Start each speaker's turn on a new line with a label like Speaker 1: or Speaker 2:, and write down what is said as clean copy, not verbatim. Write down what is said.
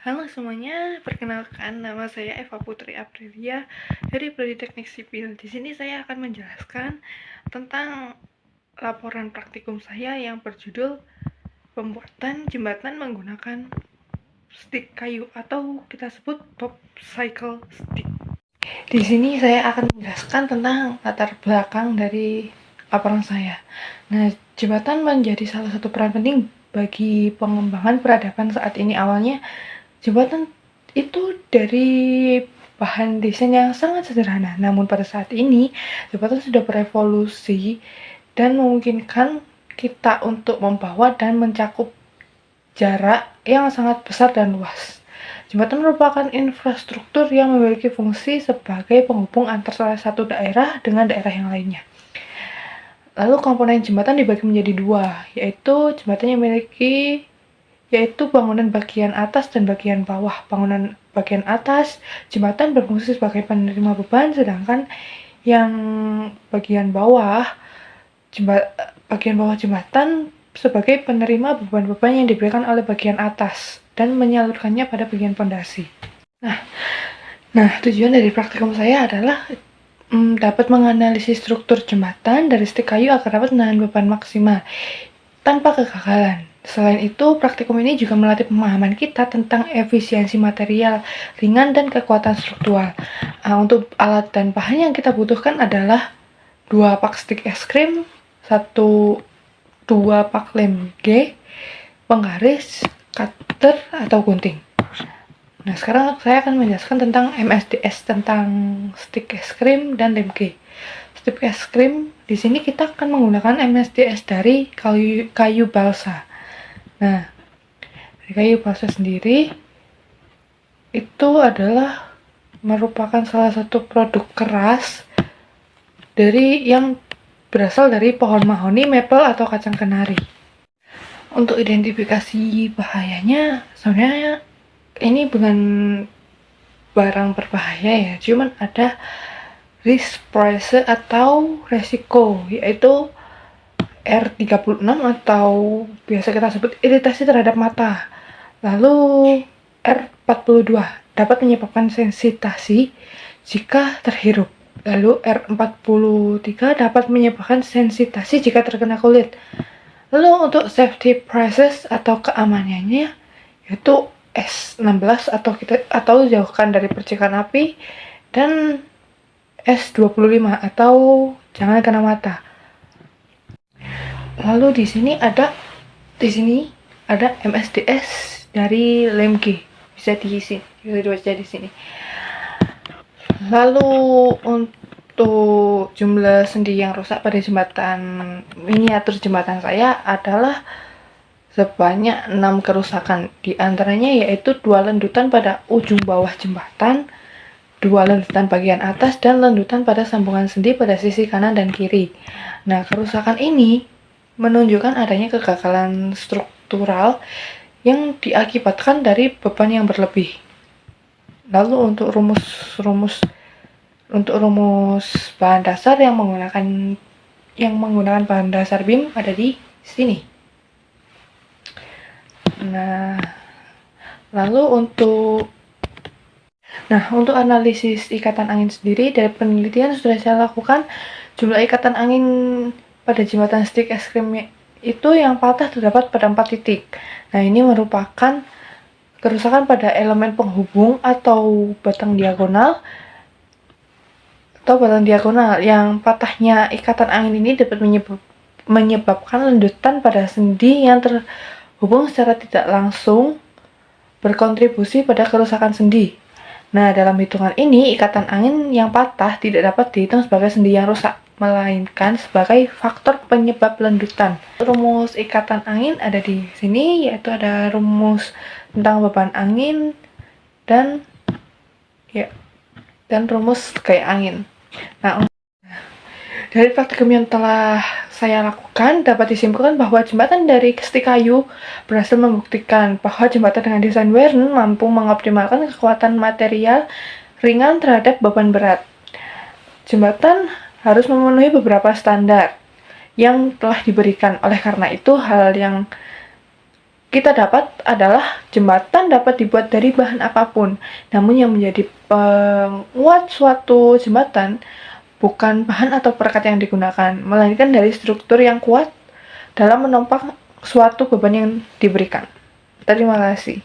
Speaker 1: Halo semuanya, perkenalkan nama saya Eva Putri Aprilia dari Prodi Teknik Sipil. Di sini saya akan menjelaskan tentang laporan praktikum saya yang berjudul pembuatan jembatan menggunakan stik kayu atau kita sebut popsicle stick. Di sini saya akan menjelaskan tentang latar belakang dari laporan saya. Nah, jembatan menjadi salah satu peran penting bagi pengembangan peradaban saat ini. Awalnya jembatan itu dari bahan desain yang sangat sederhana, namun pada saat ini jembatan sudah berevolusi dan memungkinkan kita untuk membawa dan mencakup jarak yang sangat besar dan luas. Jembatan merupakan infrastruktur yang memiliki fungsi sebagai penghubung antar salah satu daerah dengan daerah yang lainnya. Lalu komponen jembatan dibagi menjadi dua, yaitu jembatan yang memiliki bangunan bagian atas dan bagian bawah. Bangunan bagian atas jembatan berfungsi sebagai penerima beban, sedangkan yang bagian bawah jembatan sebagai penerima beban-beban yang diberikan oleh bagian atas dan menyalurkannya pada bagian pondasi. Nah, tujuan dari praktikum saya adalah dapat menganalisis struktur jembatan dari stik kayu agar dapat menahan beban maksimal tanpa kegagalan. Selain itu, praktikum ini juga melatih pemahaman kita tentang efisiensi material ringan dan kekuatan struktural. Untuk alat dan bahan yang kita butuhkan adalah 2 pak stik es krim, 2 pak lem G, penggaris, cutter atau gunting. Nah, sekarang saya akan menjelaskan tentang MSDS, tentang stik es krim dan lem G. Stik es krim, di sini kita akan menggunakan MSDS dari kayu balsa. Nah, dari kayu balsa sendiri itu adalah merupakan salah satu produk keras dari yang berasal dari pohon mahoni, maple atau kacang kenari. Untuk identifikasi bahayanya, sebenarnya ini bukan barang berbahaya ya, cuman ada risk price atau resiko, yaitu R36 atau biasa kita sebut iritasi terhadap mata. Lalu R42 dapat menyebabkan sensitasi jika terhirup. Lalu R43 dapat menyebabkan sensitasi jika terkena kulit. Lalu untuk safety prices atau keamanannya yaitu S16 atau jauhkan dari percikan api, dan S25 atau jangan kena mata. Lalu di sini ada MSDS dari LEMG, bisa dibaca di sini. Lalu untuk jumlah sendi yang rusak pada miniatur jembatan saya adalah sebanyak 6 kerusakan. Di antaranya yaitu 2 lendutan pada ujung bawah jembatan, 2 lendutan bagian atas, dan lendutan pada sambungan sendi pada sisi kanan dan kiri. Nah, kerusakan ini menunjukkan adanya kegagalan struktural yang diakibatkan dari beban yang berlebih. Lalu untuk rumus bahan dasar yang menggunakan bahan dasar BIM ada di sini. Nah, lalu untuk analisis ikatan angin sendiri, dari penelitian sudah saya lakukan, jumlah ikatan angin pada jembatan stik es krim itu yang patah terdapat pada 4 titik. Nah, ini merupakan kerusakan pada elemen penghubung atau batang diagonal. Yang patahnya ikatan angin ini dapat menyebabkan lendutan pada sendi yang terhubung secara tidak langsung, berkontribusi pada kerusakan sendi. Nah, dalam hitungan ini, ikatan angin yang patah tidak dapat dihitung sebagai sendi yang rusak, melainkan sebagai faktor penyebab lendutan. Rumus ikatan angin ada di sini, yaitu ada rumus tentang beban angin dan rumus gaya angin. Nah, dari praktikum yang telah saya lakukan, dapat disimpulkan bahwa jembatan dari stik kayu berhasil membuktikan bahwa jembatan dengan desain Wern mampu mengoptimalkan kekuatan material ringan terhadap beban berat. Jembatan harus memenuhi beberapa standar yang telah diberikan. Oleh karena itu, hal yang kita dapat adalah jembatan dapat dibuat dari bahan apapun. Namun yang menjadi penguat suatu jembatan bukan bahan atau perekat yang digunakan, melainkan dari struktur yang kuat dalam menopang suatu beban yang diberikan. Terima kasih.